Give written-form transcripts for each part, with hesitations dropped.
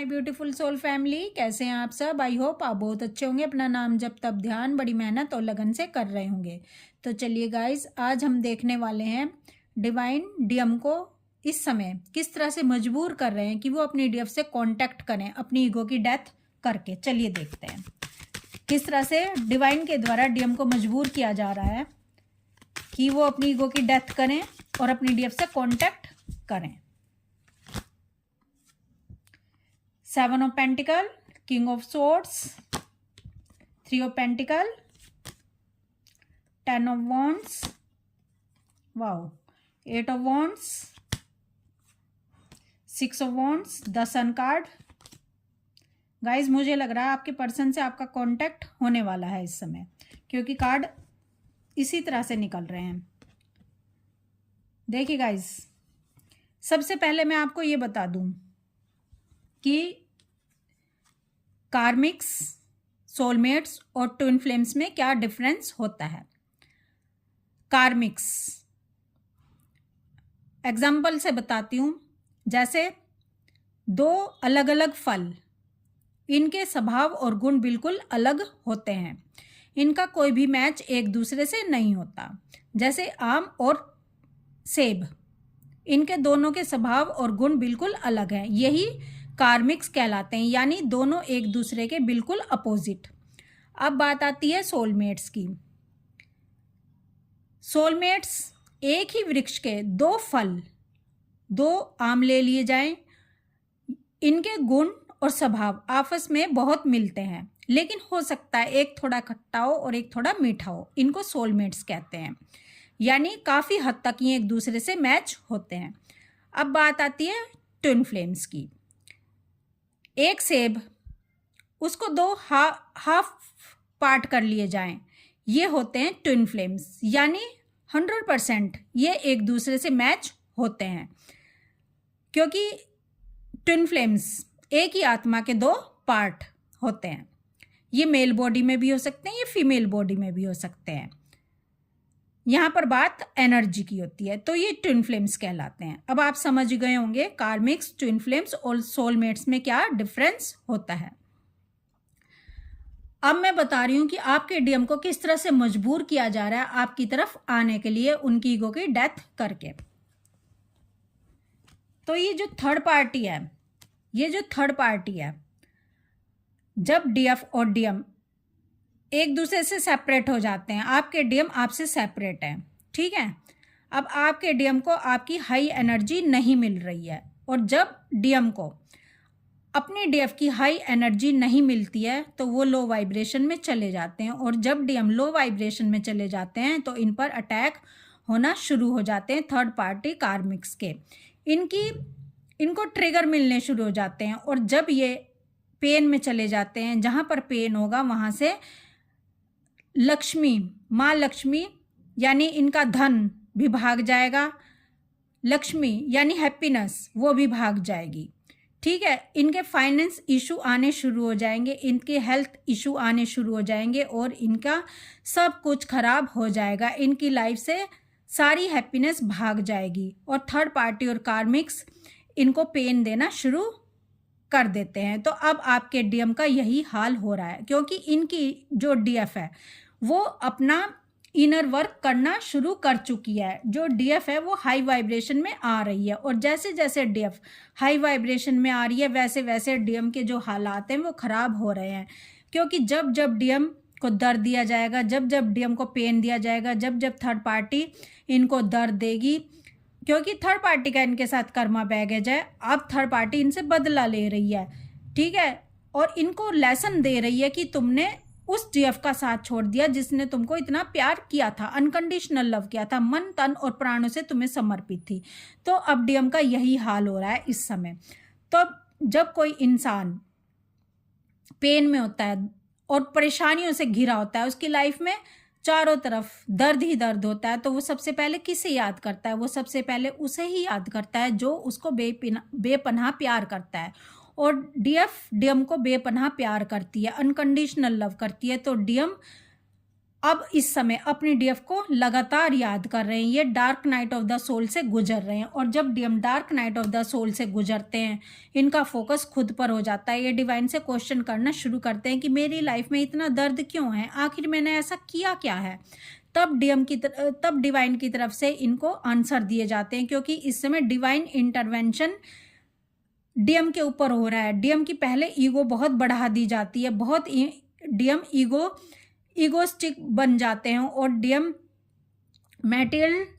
My beautiful soul family, कैसे हैं आप सब। आई होप आप बहुत अच्छे होंगे। अपना नाम जब तब ध्यान बड़ी मेहनत और लगन से कर रहे होंगे। तो चलिए गाइस, आज हम देखने वाले हैं डिवाइन डीएम को इस समय किस तरह से मजबूर कर रहे हैं कि वो अपनी डीएफ से कांटेक्ट करें अपनी ईगो की डेथ करके। चलिए देखते हैं किस तरह से डिवाइन के द्वारा डीएम को मजबूर किया जा रहा है कि वो अपनी ईगो की डेथ करें और अपनी डीएफ से कांटेक्ट करें। 7 of Pentacle, King of Swords, 3 of Pentacle, 10 of Wands, wow, 8 of Wands, 6 of Wands, the Sun card। Guys मुझे लग रहा है आपके पर्सन से आपका कांटेक्ट होने वाला है इस समय, क्योंकि कार्ड इसी तरह से निकल रहे हैं। देखिए गाइज, सबसे पहले मैं आपको ये बता दूं कि कार्मिक्स, सोलमेट्स और ट्विन फ्लेम्स में क्या डिफरेंस होता है। कार्मिक्स एग्जाम्पल से बताती हूँ। जैसे दो अलग अलग फल, इनके स्वभाव और गुण बिल्कुल अलग होते हैं। इनका कोई भी मैच एक दूसरे से नहीं होता। जैसे आम और सेब, इनके दोनों के स्वभाव और गुण बिल्कुल अलग हैं। यही कार्मिक्स कहलाते हैं, यानी दोनों एक दूसरे के बिल्कुल अपोजिट। अब बात आती है सोलमेट्स की। सोलमेट्स एक ही वृक्ष के दो फल, दो आम ले लिए जाएं, इनके गुण और स्वभाव आपस में बहुत मिलते हैं, लेकिन हो सकता है एक थोड़ा खट्टा हो और एक थोड़ा मीठा हो। इनको सोलमेट्स कहते हैं, यानी काफ़ी हद तक ये एक दूसरे से मैच होते हैं। अब बात आती है ट्विन फ्लेम्स की। एक सेब, उसको दो हाफ पार्ट कर लिए जाएं, ये होते हैं ट्विन फ्लेम्स, यानी 100% ये एक दूसरे से मैच होते हैं, क्योंकि ट्विन फ्लेम्स एक ही आत्मा के दो पार्ट होते हैं। ये मेल बॉडी में भी हो सकते हैं, ये फीमेल बॉडी में भी हो सकते हैं। यहाँ पर बात एनर्जी की होती है, तो ये ट्विन फ्लेम्स कहलाते हैं। अब आप समझ गए होंगे कार्मिक्स, ट्विन फ्लेम्स और सोलमेट्स में क्या डिफरेंस होता है। अब मैं बता रही हूँ कि आपके डीएम को किस तरह से मजबूर किया जा रहा है आपकी तरफ आने के लिए उनकी ईगो की डेथ करके। तो ये जो थर्ड पार्टी है, जब डीएफ और डीएम एक दूसरे से सेपरेट हो जाते हैं, आपके डीएम आपसे सेपरेट है, ठीक है। अब आपके डीएम को आपकी हाई एनर्जी नहीं मिल रही है, और जब डीएम को अपनी डीएफ की हाई एनर्जी नहीं मिलती है तो वो लो वाइब्रेशन में चले जाते हैं, और जब डीएम लो वाइब्रेशन में चले जाते हैं तो इन पर अटैक होना शुरू हो जाते हैं थर्ड पार्टी कार्मिक्स के। इनको ट्रिगर मिलने शुरू हो जाते हैं, और जब ये पेन में चले जाते हैं, जहाँ पर पेन होगा वहाँ से लक्ष्मी, माँ लक्ष्मी यानी इनका धन भी भाग जाएगा, लक्ष्मी यानी हैप्पीनेस वो भी भाग जाएगी, ठीक है। इनके फाइनेंस इशू आने शुरू हो जाएंगे, इनके हेल्थ इशू आने शुरू हो जाएंगे, और इनका सब कुछ खराब हो जाएगा। इनकी लाइफ से सारी हैप्पीनेस भाग जाएगी, और थर्ड पार्टी और कार्मिक्स इनको पेन देना शुरू कर देते हैं। तो अब आपके डीएम का यही हाल हो रहा है, क्योंकि इनकी जो डीएफ है वो अपना इनर वर्क करना शुरू कर चुकी है। जो डीएफ है वो हाई वाइब्रेशन में आ रही है, और जैसे जैसे डीएफ हाई वाइब्रेशन में आ रही है वैसे वैसे डीएम के जो हालात हैं वो ख़राब हो रहे हैं। क्योंकि जब जब डीएम को दर्द दिया जाएगा, जब जब डीएम को पेन दिया जाएगा, जब जब थर्ड पार्टी इनको दर्द देगी, क्योंकि थर्ड पार्टी का इनके साथ कर्मा बैगेज है, अब थर्ड पार्टी इनसे बदला ले रही है, ठीक है, और इनको लेसन दे रही है कि तुमने उस डीएफ का साथ छोड़ दिया जिसने तुमको इतना प्यार किया था, अनकंडीशनल लव किया था, मन तन और प्राणों से तुम्हें समर्पित थी। तो अब डीएम का यही हाल हो रहा है इस समय। तो जब कोई इंसान पेन में होता है और परेशानियों से घिरा होता है, उसकी लाइफ में चारों तरफ दर्द ही दर्द होता है, तो वो सबसे पहले किसे याद करता है? वो सबसे पहले उसे ही याद करता है जो उसको बेपनाह प्यार करता है। और डीएम को बेपनाह प्यार करती है, अनकंडीशनल लव करती है। तो डीएम अब इस समय अपने डीएफ को लगातार याद कर रहे हैं, ये dark night of the soul से गुजर रहे हैं। और जब DM dark night of the soul से गुजरते हैं, इनका फोकस खुद पर हो जाता है। ये डिवाइन से क्वेश्चन करना शुरू करते हैं कि मेरी लाइफ में इतना दर्द क्यों है, आखिर मैंने ऐसा किया क्या है। तब डिवाइन की तरफ से इनको आंसर दिए जाते हैं, क्योंकि इस समय डिवाइन इंटरवेंशन डीएम के ऊपर हो रहा है। डीएम की पहले ईगो बहुत बढ़ा दी जाती है, बहुत डीएम ईगोस्टिक बन जाते हैं और डीएम मैटेरियलिस्टिक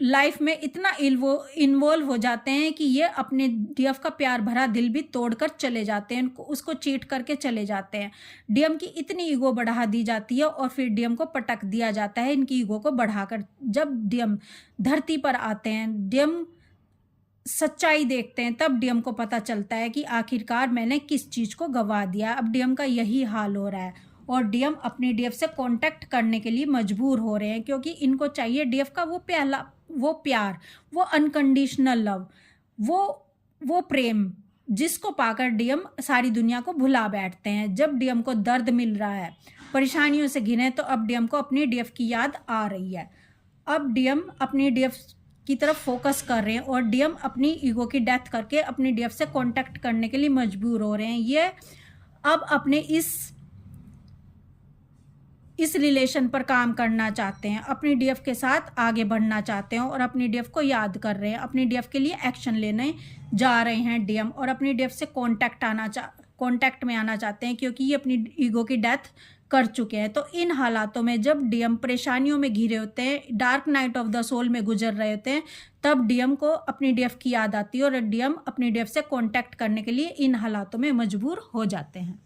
लाइफ में इतना इन्वॉल्व हो जाते हैं कि ये अपने डीएफ का प्यार भरा दिल भी तोड़कर चले जाते हैं, उसको चीट करके चले जाते हैं। डीएम की इतनी ईगो बढ़ा दी जाती है और फिर डीएम को पटक दिया जाता है इनकी ईगो को बढ़ाकर। जब डीएम धरती पर आते हैं, डीएम सच्चाई देखते हैं, तब डीएम को पता चलता है कि आखिरकार मैंने किस चीज़ को गंवा दिया। अब डीएम का यही हाल हो रहा है और डीएम अपने डीएफ से कांटेक्ट करने के लिए मजबूर हो रहे हैं, क्योंकि इनको चाहिए डीएफ का वो प्यार, वो अनकंडीशनल लव, वो प्रेम, जिसको पाकर डीएम सारी दुनिया को भुला बैठते हैं। जब डीएम को दर्द मिल रहा है, परेशानियों से घिरे, तो अब डीएम को अपने डीएफ की याद आ रही है। अब डीएम अपने डीएफ की तरफ फोकस कर रहे हैं और डीएम अपनी ईगो की डेथ करके अपने डीएफ से कांटेक्ट करने के लिए मजबूर हो रहे हैं। ये अब अपने इस रिलेशन पर काम करना चाहते हैं, अपनी डीएफ के साथ आगे बढ़ना चाहते हैं और अपनी डीएफ को याद कर रहे हैं, अपनी डीएफ के लिए एक्शन लेने जा रहे हैं डीएम, और अपनी डीएफ से कांटेक्ट में आना चाहते हैं, क्योंकि ये अपनी ईगो की डेथ कर चुके हैं। तो इन हालातों में जब डीएम परेशानियों में घिरे होते हैं, dark night of the soul में गुजर रहे होते हैं, तब डीएम को अपनी डीएफ की याद आती है और डीएम अपनी डीएफ से कांटेक्ट करने के लिए इन हालातों में मजबूर हो जाते हैं।